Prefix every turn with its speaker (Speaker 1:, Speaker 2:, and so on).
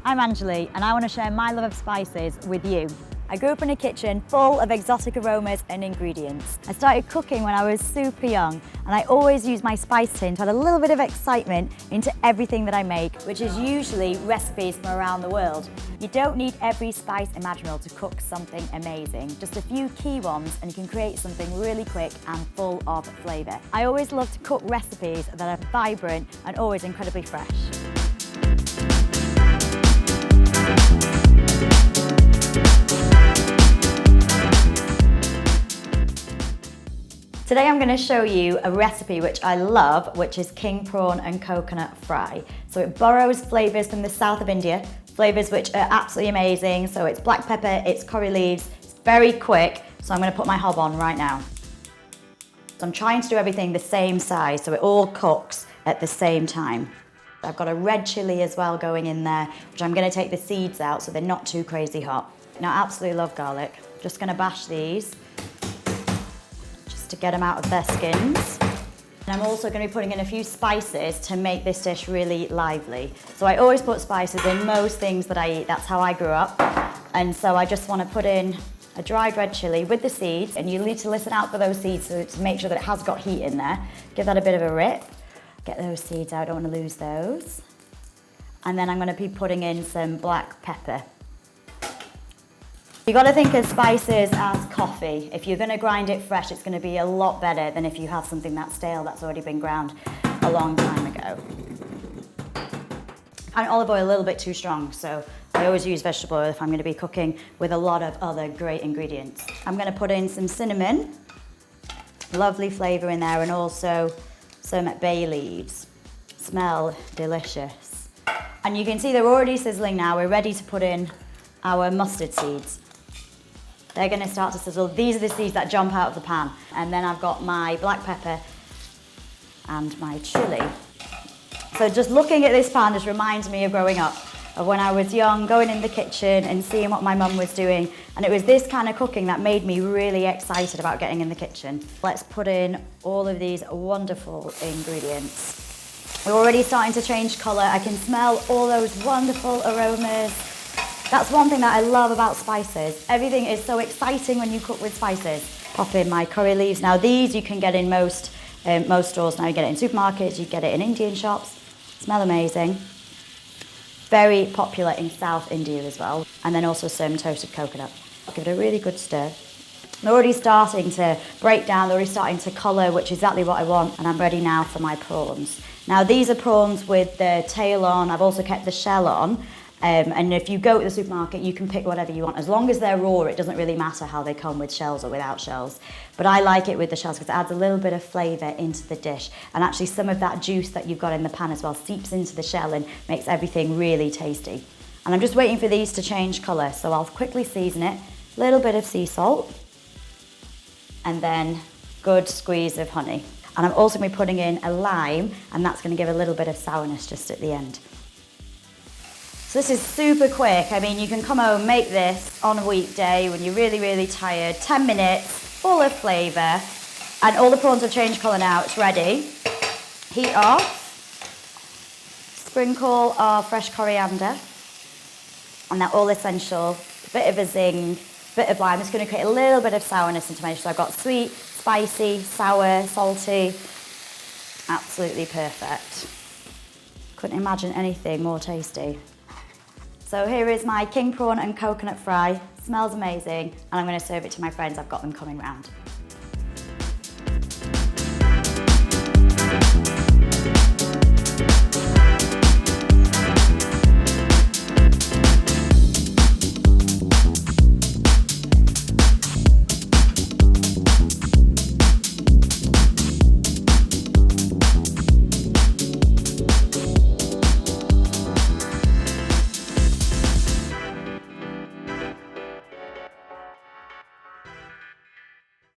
Speaker 1: I'm Anjali and I want to share my love of spices with you. I grew up in a kitchen full of exotic aromas and ingredients. I started cooking when I was super young and I always use my spice tin to add a little bit of excitement into everything that I make, which is usually recipes from around the world. You don't need every spice imaginable to cook something amazing, just a few key ones and you can create something really quick and full of flavour. I always love to cook recipes that are vibrant and always incredibly fresh. Today I'm going to show you a recipe which I love, which is king prawn and coconut fry. So it borrows flavours from the south of India, flavours which are absolutely amazing. So it's black pepper, it's curry leaves, it's very quick. So I'm going to put my hob on right now. So I'm trying to do everything the same size so it all cooks at the same time. I've got a red chilli as well going in there, which I'm going to take the seeds out so they're not too crazy hot. Now I absolutely love garlic. Just going to bash these to get them out of their skins. And I'm also going to be putting in a few spices to make this dish really lively. So I always put spices in most things that I eat. That's how I grew up. And so I just want to put in a dried red chilli with the seeds, and you need to listen out for those seeds to make sure that it has got heat in there. Give that a bit of a rip. Get those seeds out, don't want to lose those. And then I'm going to be putting in some black pepper. You've got to think of spices as coffee. If you're going to grind it fresh, it's going to be a lot better than if you have something that's stale that's already been ground a long time ago. And olive oil a little bit too strong, so I always use vegetable oil if I'm going to be cooking with a lot of other great ingredients. I'm going to put in some cinnamon, lovely flavour in there, and also some bay leaves. Smell delicious. And you can see they're already sizzling now. We're ready to put in our mustard seeds. They're going to start to sizzle. These are the seeds that jump out of the pan. And then I've got my black pepper and my chilli. So just looking at this pan just reminds me of growing up, of when I was young, going in the kitchen and seeing what my mum was doing. And it was this kind of cooking that made me really excited about getting in the kitchen. Let's put in all of these wonderful ingredients. We're already starting to change colour. I can smell all those wonderful aromas. That's one thing that I love about spices. Everything is so exciting when you cook with spices. Pop in my curry leaves. Now these you can get in most stores now. You get it in supermarkets, you get it in Indian shops. Smell amazing. Very popular in South India as well. And then also some toasted coconut. I'll give it a really good stir. They're already starting to break down, they're already starting to colour, which is exactly what I want. And I'm ready now for my prawns. Now these are prawns with the tail on. I've also kept the shell on. And if you go to the supermarket, you can pick whatever you want. As long as they're raw, it doesn't really matter how they come with shells or without shells. But I like it with the shells because it adds a little bit of flavour into the dish. And actually some of that juice that you've got in the pan as well seeps into the shell and makes everything really tasty. And I'm just waiting for these to change colour. So I'll quickly season it. A little bit of sea salt. And then good squeeze of honey. And I'm also going to be putting in a lime, and that's going to give a little bit of sourness just at the end. So this is super quick. I mean, you can come home, make this on a weekday when you're really, really tired. 10 minutes, full of flavour. And all the prawns have changed colour now. It's ready. Heat off. Sprinkle of fresh coriander. And that all essential. A bit of a zing, bit of lime. It's going to create a little bit of sourness into my dish. So I've got sweet, spicy, sour, salty. Absolutely perfect. Couldn't imagine anything more tasty. So here is my king prawn and coconut fry. Smells amazing, and I'm going to serve it to my friends. I've got them coming round.